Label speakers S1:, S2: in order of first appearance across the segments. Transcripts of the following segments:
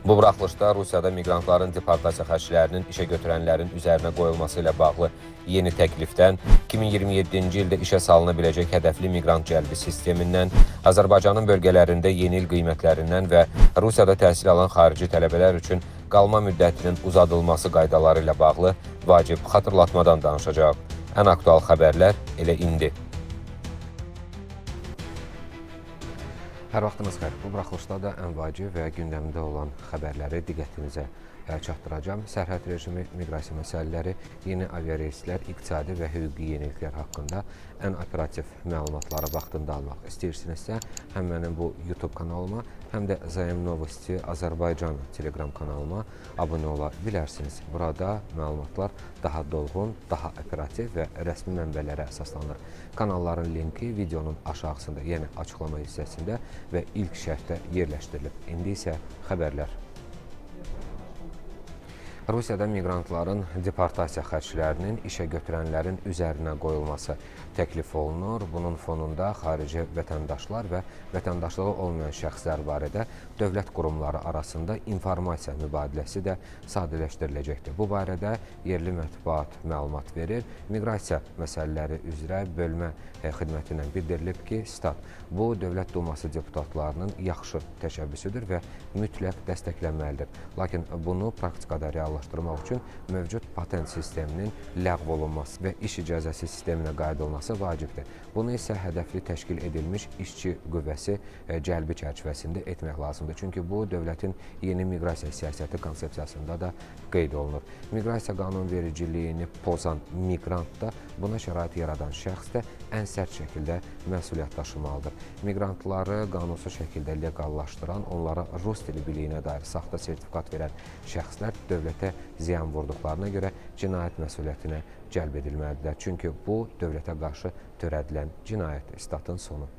S1: Bu buraxılışda Rusiyada miqrantların deportasiya xərclərinin işə götürənlərin üzərinə qoyulması ilə bağlı yeni təklifdən, 2027-ci ildə işə salına biləcək hədəfli miqrant cəlbi sistemindən, Azərbaycanın bölgələrində yeni il qiymətlərindən və Rusiyada təhsil alan xarici tələbələr üçün qalma müddətinin uzadılması qaydaları ilə bağlı vacib xatırlatmadan danışacaq. Ən aktual xəbərlər elə indi. Hər vaxtınız xeyir. Bu buraxılışda da ən vacib və gündəmdə olan xəbərləri diqqətinizə çatdıracağım. Sərhəd rejimi, miqrasiya məsələləri, yeni aviareyslər, iqtisadi və hüquqi yeniliklər haqqında ən operativ məlumatları vaxtında almaq istəyirsinizsə, həm mənim bu YouTube kanalıma, həm də Zayem Novosti Azərbaycan Telegram kanalıma abunə ola bilərsiniz. Burada məlumatlar daha dolğun, daha operativ və rəsmi mənbələrə əsaslanır. Kanalların linki videonun aşağısında, yəni açıqlama hissəsində və ilk şərhdə yerləşdirilib. İndi isə xəbərlər. Rusiyada miqrantların deportasiya xərclərinin işə götürənlərin üzərinə qoyulması təklif olunur. Bunun fonunda xarici vətəndaşlar və vətəndaşlığı olmayan şəxslər barədə dövlət qurumları arasında informasiya mübadiləsi də sadələşdiriləcəkdir. Bu barədə yerli mətbuat məlumat verir. Miqrasiya məsələləri üzrə bölmə xidmətindən bildirilib ki, bu Dövlət Duması deputatlarının yaxşı təşəbbüsüdür və mütləq dəstəklənməlidir. Lakin bunu praktikada reallaşdırmaq üçün mövcud patent sisteminin ləğv olunması və iş icazəsi sisteminə qayıdılması vacibdir. Bunu isə hədəfli təşkil edilmiş işçi qüvvəsi cəlbi çərçivəsində etmək lazımdır. Çünki bu, dövlətin yeni miqrasiya siyasəti konsepsiyasında da qeyd olunur. Miqrasiya qanunvericiliyini pozan miqrant da, buna şərait yaradan şəxs də ən sərt şəkildə məsuliyyət daşımalıdır. Miqrantları qanunsuz şəkildə leqallaşdıran, onlara rus dili biliyinə dair saxta sertifikat verən şəxslər dövlətə ziyan vurduqlarına görə cinayət məsuliyyətinə cəlb edilməlidirlər. Çünki bu, dövlətə qarşı törədilən cinayətdir. Statın sonu.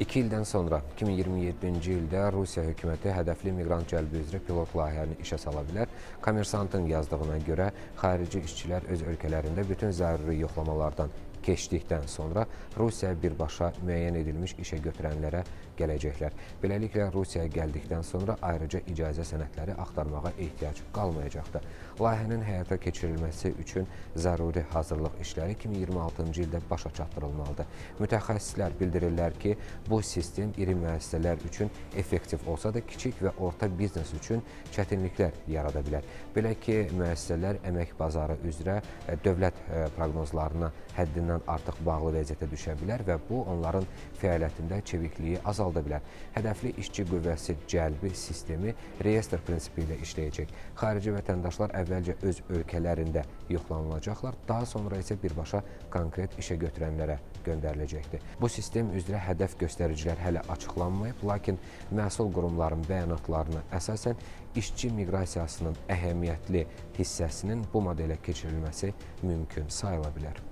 S1: 2 ildən sonra 2027-ci ildə Rusiya hökuməti hədəfli miqrant cəlbi üzrə pilot layihəni işə sala bilər. Kommersantın yazdığına görə xarici işçilər öz ölkələrində bütün zəruri yoxlamalardan keçdikdən sonra Rusiyaya birbaşa müəyyən edilmiş işə götürənlərə gələcəklər. Beləliklə, Rusiyaya gəldikdən sonra ayrıca icazə sənədləri axtarmağa ehtiyac qalmayacaqdır. Layihənin həyata keçirilməsi üçün zəruri hazırlıq işləri 2026-cı ildə başa çatdırılmalıdır. Mütəxəssislər bildirirlər ki, bu sistem iri müəssisələr üçün effektiv olsa da kiçik və orta biznes üçün çətinliklər yarada bilər. Belə ki, müəssisələr əmək bazarı üzrə dövlət proqnozlarına həddindən artıq bağlı vəziyyətə düşə bilər və bu, onların fəaliyyətində çevikliyi azalda bilər. Hədəfli işçi qüvvəsi cəlbi sistemi reyestr prinsipi ilə işləyəcək. Xarici vətəndaşlar əvvəlcə öz ölkələrində yoxlanılacaqlar, daha sonra isə birbaşa konkret işə götürənlərə göndəriləcəkdir. Bu sistem üzrə hədəf göstəricilər hələ açıqlanmayıb, lakin məsul qurumların bəyanatlarına əsasən işçi miqrasiyasının əhəmiyyətli hissəsinin bu modelə keçirilməsi mümkün sayıla bilər.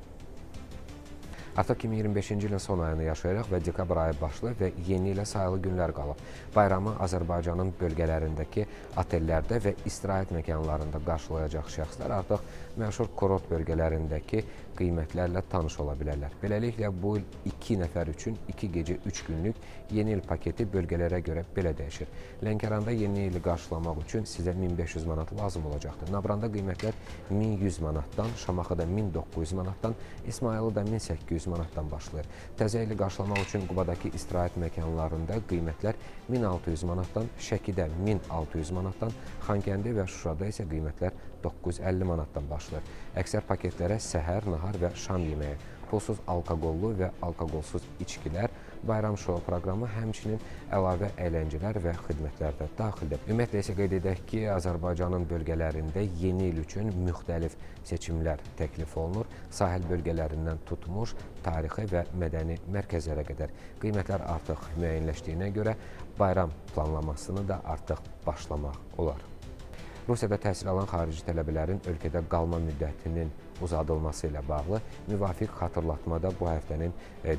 S1: Artıq 2025-ci ilin son ayını yaşayırıq və dekabr ayı başlayıb və yeni ilə sayılı günlər qalıb. Bayramı Azərbaycanın bölgələrindəki otellərdə və istirahət məkanlarında qarşılayacaq şəxslər artıq məşhur kurort bölgələrindəki qiymətlərlə tanış ola bilərlər. Beləliklə, bu il 2 nəfər üçün 2 gecə 3 günlük yeni il paketi bölgələrə görə belə dəyişir. Lənkəranda yeni ili qarşılamaq üçün sizə 1500 manat lazım olacaqdır. Nabranda qiymətlər 1100 manatdan, Şamaxıda 1900 manatdan, İsmayılıda 1800 manatdan başlayır. Təzə ili qarşılamaq üçün Qubadakı istirahət məkanlarında qiymətlər 1600 manatdan, Şəkidə 1600 manatdan, Xankəndi və Şuşada isə qiymətlər 950 manatdan başlayır. Əksər paketlərə səhər, nahar və şam yeməyi, pulsuz alkoqollu və alkoqolsuz içkilər, bayram şou proqramı, həmçinin əlavə əyləncələr və xidmətlər də daxildir. Ümumiyyətlə isə qeyd edək ki, Azərbaycanın bölgələrində yeni il üçün müxtəlif seçimlər təklif olunur. Sahil bölgələrindən tutmuş, tarixi və mədəni mərkəzlərə qədər qiymətlər artıq müəyyənləşdiyinə görə bayram planlamasını da artıq başlamaq olar. Rusiyada təhsil alan xarici tələbələrin ölkədə qalma müddətinin uzadılması ilə bağlı müvafiq xatırlatma da bu həftənin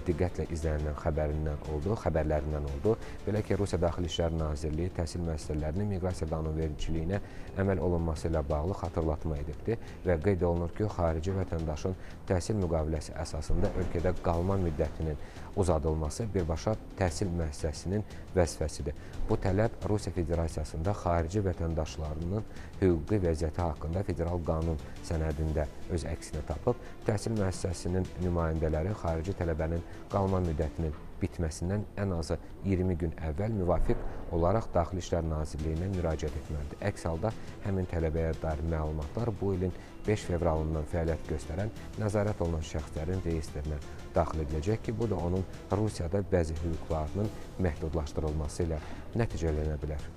S1: diqqətlə izlənilən xəbərlərindən oldu. Belə ki, Rusiya Daxili İşlər Nazirliyi təhsil müəssisələrinin miqrasiya qanunvericiliyinə əməl olunması ilə bağlı xatırlatma edibdir və qeyd olunur ki, xarici vətəndaşın təhsil müqaviləsi əsasında ölkədə qalma müddətinin uzadılması birbaşa təhsil müəssisəsinin vəzifəsidir. Bu tələb Rusiya Federasiyasında xarici vətəndaşlarının hüquqi vəziyyəti haqqında federal qanun sənədində öz əksini tapıb. Təhsil müəssisəsinin nümayəndələri xarici tələbənin qalma müddətinin bitməsindən ən azı 20 gün əvvəl müvafiq olaraq Daxili İşlər Nazirliyinə müraciət etməlidir. Əks halda həmin tələbəyə dair məlumatlar bu ilin 5 fevralından fəaliyyət göstərən nəzarət olunan şəxslərin registrinə daxil ediləcək ki, bu da onun Rusiyada bəzi hüquqlarının məhdudlaşdırılması ilə nəticələnə bilər.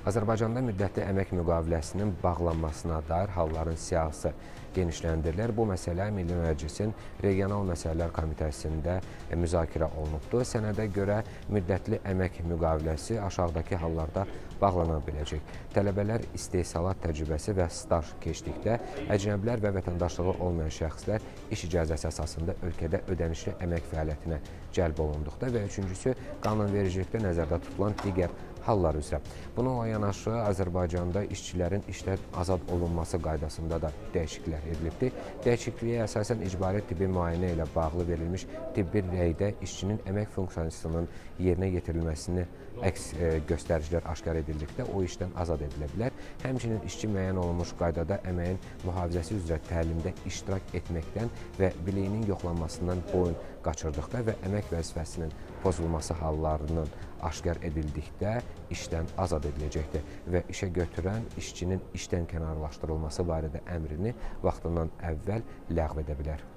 S1: Azərbaycanda müddətli əmək müqaviləsinin bağlanmasına dair halların siyahısı genişləndirilir. Bu məsələ Milli Məclisin Regional Məsələlər Komitəsində müzakirə olunubdur. Sənədə görə müddətli əmək müqaviləsi aşağıdakı hallarda bağlana biləcək. Tələbələr istehsalat təcrübəsi və staj keçdikdə, əcnəbilər və vətəndaşlığı olmayan şəxslər iş icazəsi əsasında ölkədə ödənişli əmək fəaliyyətinə cəlb olunduqda və üçüncüsü, qanunvericilikdə nəzərdə tutulan digər hallar üzrə. Bununla yanaşı, Azərbaycanda işçilərin işdən azad olunması qaydasında da dəyişikliklər edilibdir. Dəyişikliyə əsasən icbari tibbi müayinə ilə bağlı verilmiş tibbi rəydə işçinin əmək funksiyasının yerinə yetirilməsini əks göstəricilər aşkar edildikdə o işdən azad edilə bilər. Həmçinin işçi müəyyən olunmuş qaydada əməyin mühafizəsi üzrə təlimdə iştirak etməkdən və biliyinin yoxlanmasından boyun qaçırdıqda və əmək vəzifəsinin pozulması hallarının aşkar edildikdə işdən azad ediləcəkdir və işə götürən işçinin işdən kənarlaşdırılması barədə əmrini vaxtından əvvəl ləğv edə bilər.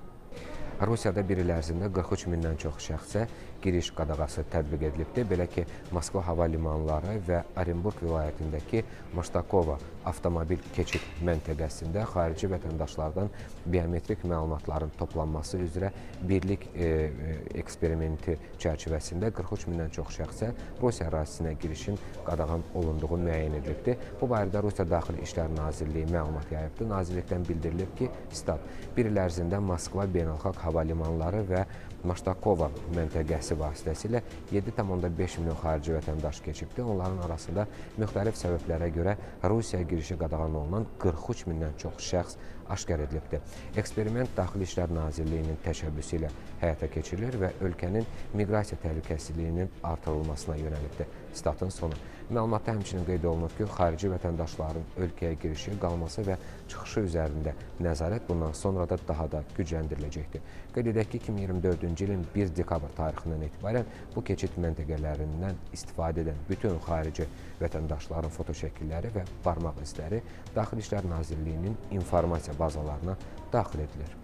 S1: Rusiyada bir il ərzində 43 mindən çox şəxsə giriş qadağası tətbiq edilibdir. Belə ki, Moskva hava limanları və Orenburq vilayətindəki Maştakova avtomobil keçid məntəqəsində xarici vətəndaşlardan biometrik məlumatların toplanması üzrə birlik eksperimenti çərçivəsində 43 mindən çox şəxsə Rusiya ərazisinə girişin qadağan olunduğu müəyyən edilibdir. Bu barədə Rusiya Daxili İşlər Nazirliyi məlumat yayıbdır. Nazirlikdən bildirilib ki, bir il ərzində Moskva beynəlxalq hava limanları və Maştakova məntəqəsi vasitəsilə 7,5 milyon xarici vətəndaş keçibdir. Onların arasında müxtəlif səbəblərə görə Rusiyaya girişi qadağan olunan 43 mindən çox şəxs aşkar edilibdir. Eksperiment Daxili İşlər Nazirliyinin təşəbbüsü ilə həyata keçirilir və ölkənin miqrasiya təhlükəsizliyinin artırılmasına yönəlibdir. Statın sonu. Məlumatda həmçinin qeyd olunur ki, xarici vətəndaşların ölkəyə girişi, qalması və çıxışı üzərində nəzarət bundan sonra da daha da gücləndiriləcəkdir. Qeyd edək ki, 2024-cü ilin 1 dekabr tarixindən etibarən bu keçid məntəqələrindən istifadə edən bütün xarici vətəndaşların fotoşəkilləri və barmaq izləri Daxili İşlər Nazirliyinin informasiya bazalarına daxil edilir.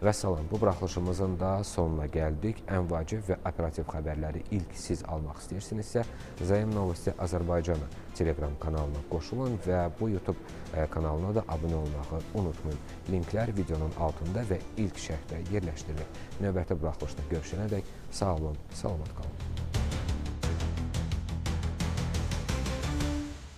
S1: Və salam, bu buraxılışımızın da sonuna gəldik. Ən vacib və operativ xəbərləri ilk siz almaq istəyirsinizsə, Zayım Novosti Azərbaycanı Telegram kanalına qoşulun və bu YouTube kanalına da abunə olmağı unutmayın. Linklər videonun altında və ilk şərhdə yerləşdirilir. Növbəti buraxılışda görüşənədək sağ olun, salamat qalın.